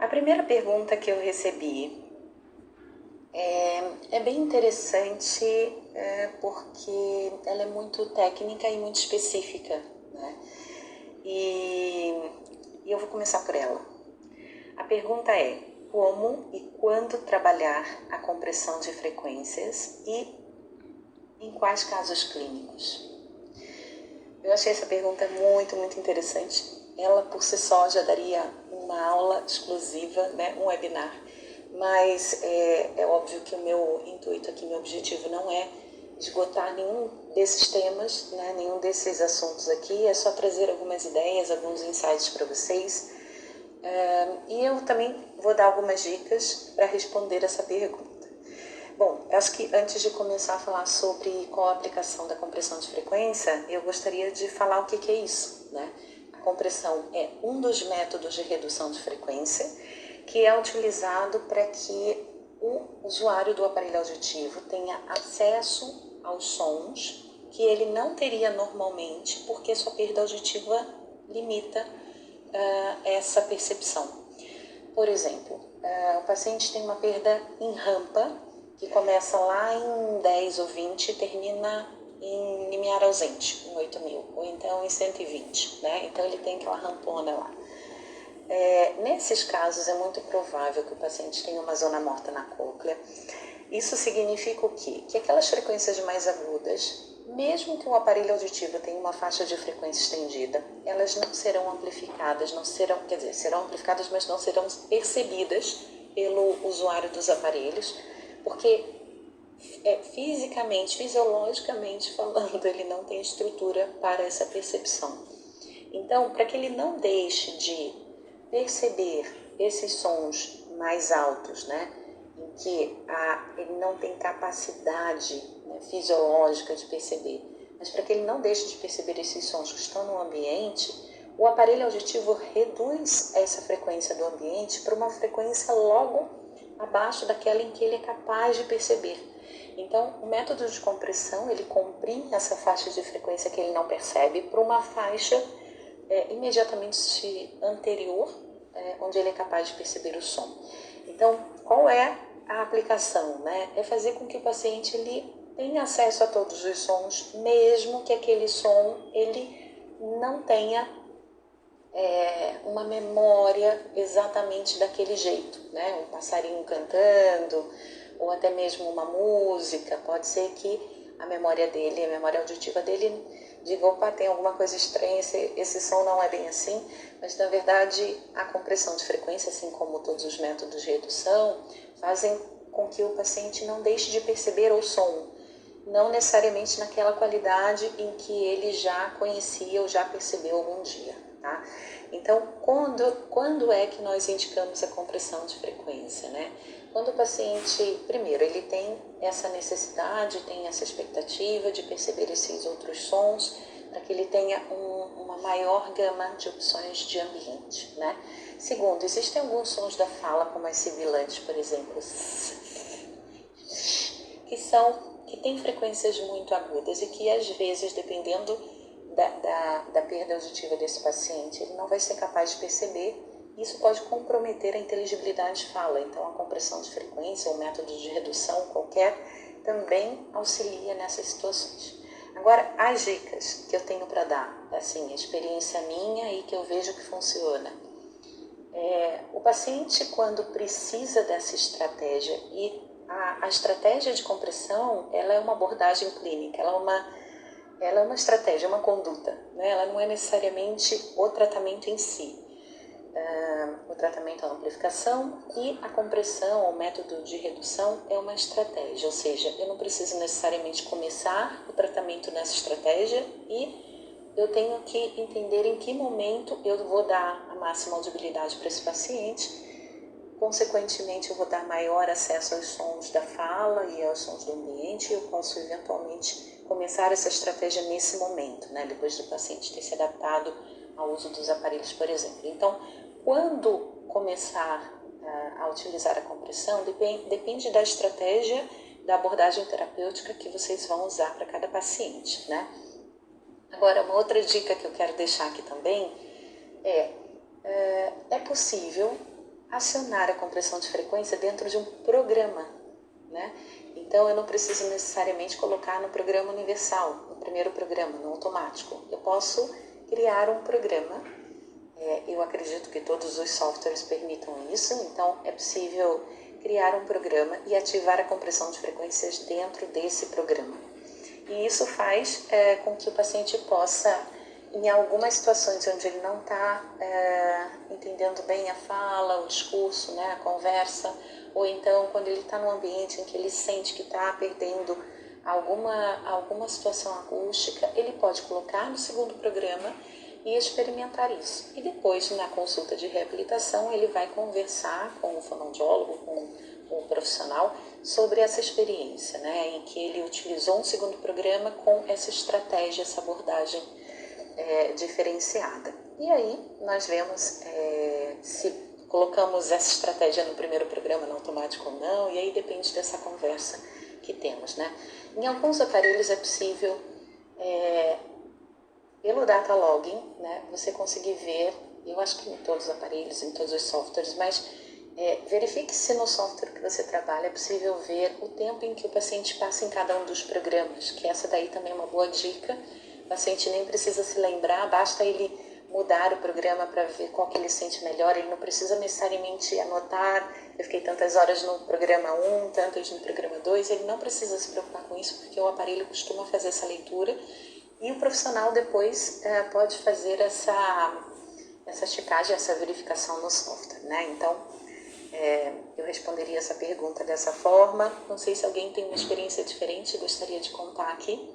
A primeira pergunta que eu recebi é bem interessante porque ela é muito técnica e muito específica, né? E eu vou começar por ela. A pergunta é: como e quando trabalhar a compressão de frequências e em quais casos clínicos? Eu achei essa pergunta muito interessante. Ela por si só já daria uma aula exclusiva, né? Um webinar. Mas é óbvio que o meu intuito aqui, meu objetivo não é esgotar nenhum desses temas, né? Nenhum desses assuntos aqui. É só trazer algumas ideias, alguns insights para vocês. E eu também vou dar algumas dicas para responder essa pergunta. Bom, acho que antes de começar a falar sobre qual a aplicação da compressão de frequência, eu gostaria de falar o que é isso, né? A compressão é um dos métodos de redução de frequência que é utilizado para que o usuário do aparelho auditivo tenha acesso aos sons que ele não teria normalmente, porque sua perda auditiva limita essa percepção. Por exemplo, o paciente tem uma perda em rampa, que começa lá em 10 ou 20 e termina em limiar ausente, em 8.000, ou então em 120, né? Então ele tem aquela rampona lá. Nesses casos é muito provável que o paciente tenha uma zona morta na cóclea. Isso significa o quê? Que aquelas frequências mais agudas, mesmo que o aparelho auditivo tenha uma faixa de frequência estendida, elas não serão amplificadas, serão amplificadas, mas não serão percebidas pelo usuário dos aparelhos, porque fisicamente, fisiologicamente falando, ele não tem estrutura para essa percepção. Então, para que ele não deixe de perceber esses sons mais altos, né, em que ele não tem capacidade, né, fisiológica de perceber, mas para que ele não deixe de perceber esses sons que estão no ambiente, o aparelho auditivo reduz essa frequência do ambiente para uma frequência logo abaixo daquela em que ele é capaz de perceber. Então, o método de compressão, ele comprime essa faixa de frequência que ele não percebe para uma faixa imediatamente anterior, onde ele é capaz de perceber o som. Então, qual é a aplicação, né? É fazer com que o paciente ele tenha acesso a todos os sons, mesmo que aquele som ele não tenha uma memória exatamente daquele jeito, né? Um passarinho cantando, ou até mesmo uma música. Pode ser que a memória dele, a memória auditiva dele, diga: opa, tem alguma coisa estranha, esse som não é bem assim. Mas na verdade a compressão de frequência, assim como todos os métodos de redução, fazem com que o paciente não deixe de perceber o som, não necessariamente naquela qualidade em que ele já conhecia ou já percebeu algum dia, tá? Então, quando é que nós indicamos a compressão de frequência, né? Quando o paciente, primeiro, ele tem essa necessidade, tem essa expectativa de perceber esses outros sons, para que ele tenha uma maior gama de opções de ambiente, né? Segundo, existem alguns sons da fala, como as sibilantes, por exemplo, que têm frequências muito agudas e que, às vezes, dependendo da perda auditiva desse paciente, ele não vai ser capaz de perceber. Isso pode comprometer a inteligibilidade de fala. Então, a compressão de frequência, ou método de redução qualquer, também auxilia nessas situações. Agora, as dicas que eu tenho para dar, assim, a experiência minha e que eu vejo que funciona. O paciente, quando precisa dessa estratégia, e a estratégia de compressão, ela é uma abordagem clínica, ela é uma estratégia, uma conduta, né? Ela não é necessariamente o tratamento em si. O tratamento é a amplificação e a compressão, o método de redução, é uma estratégia, ou seja, eu não preciso necessariamente começar o tratamento nessa estratégia e eu tenho que entender em que momento eu vou dar a máxima audibilidade para esse paciente. Consequentemente, eu vou dar maior acesso aos sons da fala e aos sons do ambiente, e eu posso eventualmente começar essa estratégia nesse momento, né? Depois do paciente ter se adaptado ao uso dos aparelhos, por exemplo. Então, quando começar a utilizar a compressão, depende da estratégia, da abordagem terapêutica que vocês vão usar para cada paciente, né? Agora, uma outra dica que eu quero deixar aqui também é possível acionar a compressão de frequência dentro de um programa, né? Então, eu não preciso necessariamente colocar no programa universal, no primeiro programa, no automático. Eu posso criar um programa. Eu acredito que todos os softwares permitam isso, então é possível criar um programa e ativar a compressão de frequências dentro desse programa. E isso faz com que o paciente possa, em algumas situações onde ele não está entendendo bem a fala, o discurso, né, a conversa, ou então quando ele está num ambiente em que ele sente que está perdendo alguma situação acústica, ele pode colocar no segundo programa e experimentar isso. E depois, na consulta de reabilitação, ele vai conversar com o fonoaudiólogo, com o profissional, sobre essa experiência, né, em que ele utilizou um segundo programa com essa estratégia, essa abordagem diferenciada. E aí nós vemos se colocamos essa estratégia no primeiro programa no automático ou não, e aí depende dessa conversa que temos, né? Em alguns aparelhos é possível, pelo data logging, né, você conseguir ver, eu acho que em todos os aparelhos, em todos os softwares, mas verifique se no software que você trabalha é possível ver o tempo em que o paciente passa em cada um dos programas, que essa daí também é uma boa dica. O paciente nem precisa se lembrar, basta ele mudar o programa para ver qual que ele sente melhor, ele não precisa necessariamente anotar, eu fiquei tantas horas no programa 1, tantas no programa 2, ele não precisa se preocupar com isso, porque o aparelho costuma fazer essa leitura e o profissional depois pode fazer essa checagem, essa verificação no software, né? Então, eu responderia essa pergunta dessa forma. Não sei se alguém tem uma experiência diferente, gostaria de contar aqui.